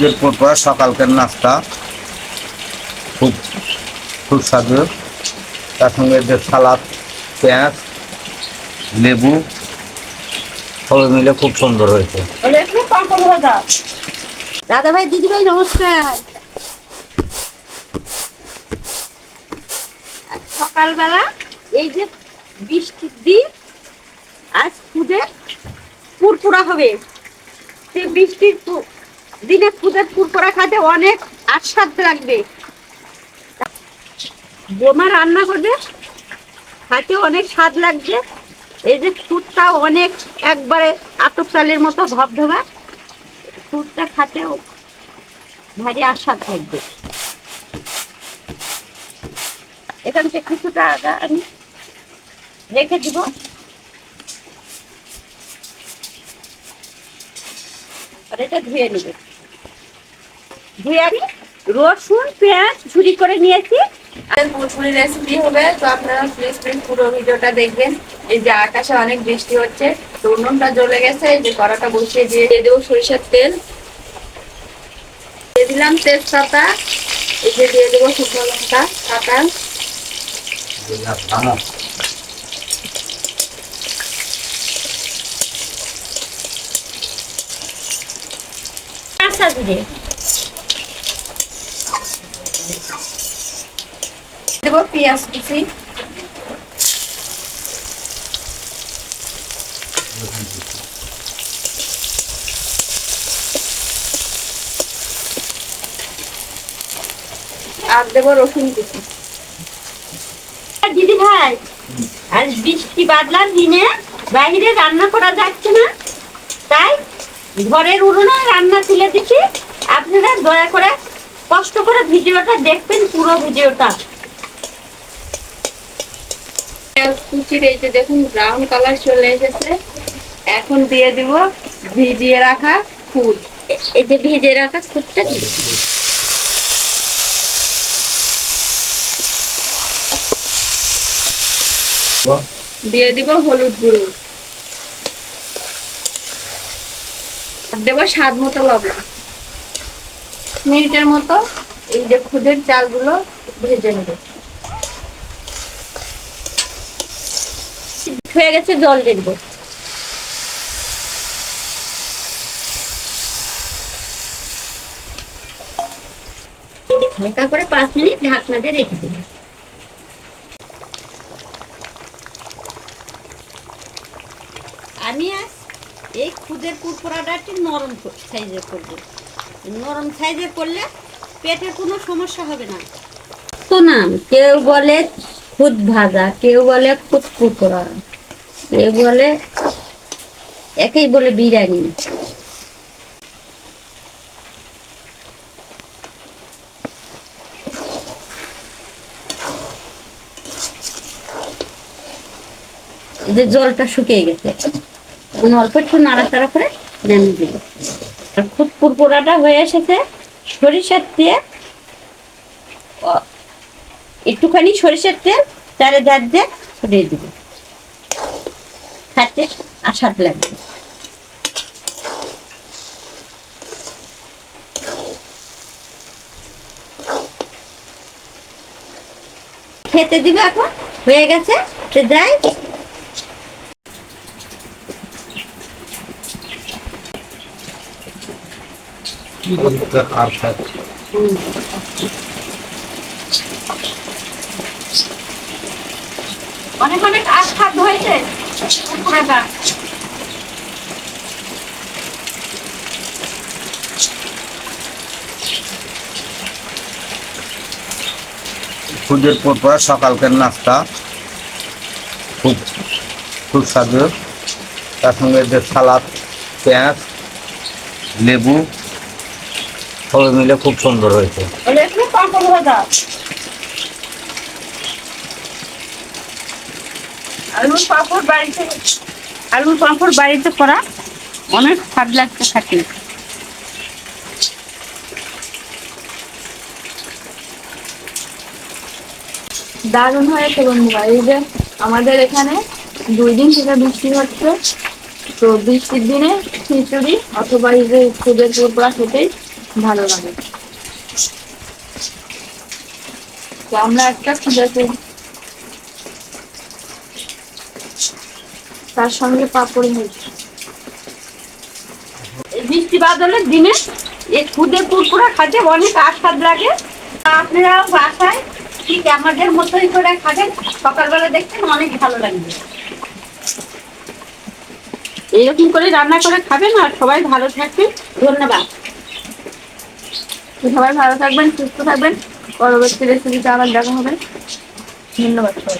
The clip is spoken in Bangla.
পুজোর পর সকালকার নাস্তা খুব সুস্বাদু। তার সঙ্গে যে সালাদ, পেঁয়াজ, লেবু সবাই মিলে খুব সুন্দর হয়েছে। দাদা ভাই, দিদি ভাই, নমস্কার। সকালবেলা এই যে বৃষ্টির দিন, আজ খুদে পুরপুরা হবে। সেই বৃষ্টির দিনে খুদে পুরপুরা খাতে অনেক আস্বাদ লাগবে। বোমা রান্না করবে, খাতে অনেক স্বাদ লাগবে। এই যে খুদটা অনেক একবারে আতপ চালের মতো ধবধবা, খুদটা খাতেও ভারী আস্বাদ থাকবে। এখান থেকে কিছুটা আমি রেখে দিব। আর এটা ধুয়ে নেব। ধুয়ে আমি রসুন পেঁয়াজ ঝুরি করে নিয়েছি। মুড়ি রেসিপি হবে, তো আপনারা প্লিজ পুরো ভিডিওটা দেখবেন। এই যে আকাশে অনেক বৃষ্টি হচ্ছে, তো উনুনটা জ্বলে গেছে। এই যে কড়াটা বসিয়ে দিয়ে দেবো সরিষার তেল, দিয়ে দিলাম তেজপাতা, এই যে দিয়ে দেবো শুকনো লঙ্কা কাটা, কাঁচা জিরে দেবো পেঁয়াজ কুচি, আর দেবো রসুন কুচি। দিদি ভাই, আর বৃষ্টি বাদলার দিনে বাইরে রান্না করা যাচ্ছে না, তাই ঘরের উনুনে রান্না তুলে দিচ্ছি। আপনারা দয়া করে কষ্ট করে ভিডিওটা দেখবেন, পুরো ভিডিওটা। কুচির এই যে দেখুন ব্রাউন কালার চলে এসেছে। এখন দিয়ে দিব ভিজিয়ে রাখা ফুল। এই যে ভেজে রাখা খুঁটটা দিয়ে দিয়ে দিব হলুদ গুঁড়ো, দেবো স্বাদ মতো লবণ। মিনিটের মতো এই যে খুদের চালগুলো ভেজে নেব। হয়ে গেছে, জল দিয়ে দেবো। হালকা করে 5 মিনিট ঢাকনা দিয়ে রেখে দেবো। আমি আজ এই খুদের পুরপুরাটা একটু নরম সাইজের করবো। নরম সাইজের করলে পেটের কোনো সমস্যা হবে না। তো নাম কেউ বলে খুদ ভাজা, কেউ বলে খুদ পুরপুরা, কেউ বলে একেই বলে বিরিয়ানি। এই যে জলটা শুকিয়ে গেছে, অল্প একটু নাড়াচাড়া করে নামিয়ে দিল। আর খুব পুরপুরাটা হয়ে এসেছে। সরিষার তেল, একটুখানি সরিষার তেল চারে ধার দিয়ে ছড়িয়ে দিব, খাতে আস্বাদ লাগবে। খেতে দিবে। এখন হয়ে গেছে, যাই। অনেক অনেক আস্বাদ হয়েছে পুরোটা। পুজোর পর সকালকার নাস্তা খুব সুস্বাদু। তার সঙ্গে যে সালাদ, পেঁয়াজ, লেবু সবাই মিলে খুব সুন্দর হয়েছে। আলুর পাঁপড় বাড়িতে করা অনেক স্বাদ লাগতে থাকে। দারুণ হয়েছে বন্ধুরা। এই যে আমাদের এখানে 2 দিন থেকে বৃষ্টি হচ্ছে, তো বৃষ্টির দিনে খিচুড়ি অথবা এই যে খুদের পুরপুরা খেতেই ভালো লাগে। তো আমরা একটা খুঁজে তার সঙ্গে পাপড় হয়েছে। এই বৃষ্টি বাদলের দিনে এই খুদের কুরকুরা খেতে অনেক আস্বাদ লাগে। আপনারাও বাসায় ঠিক আমাদের মতোই করে খাবেন, সকালবেলা দেখবেন অনেক ভালো লাগবে। এইরকম করে রান্না করে খাবেন আর সবাই ভালো থাকবেন। ধন্যবাদ। সবাই ভালো থাকবেন, সুস্থ থাকবেন। পরবর্তী রেসিপিতে আবার দেখা হবে। ধন্যবাদ সবাই।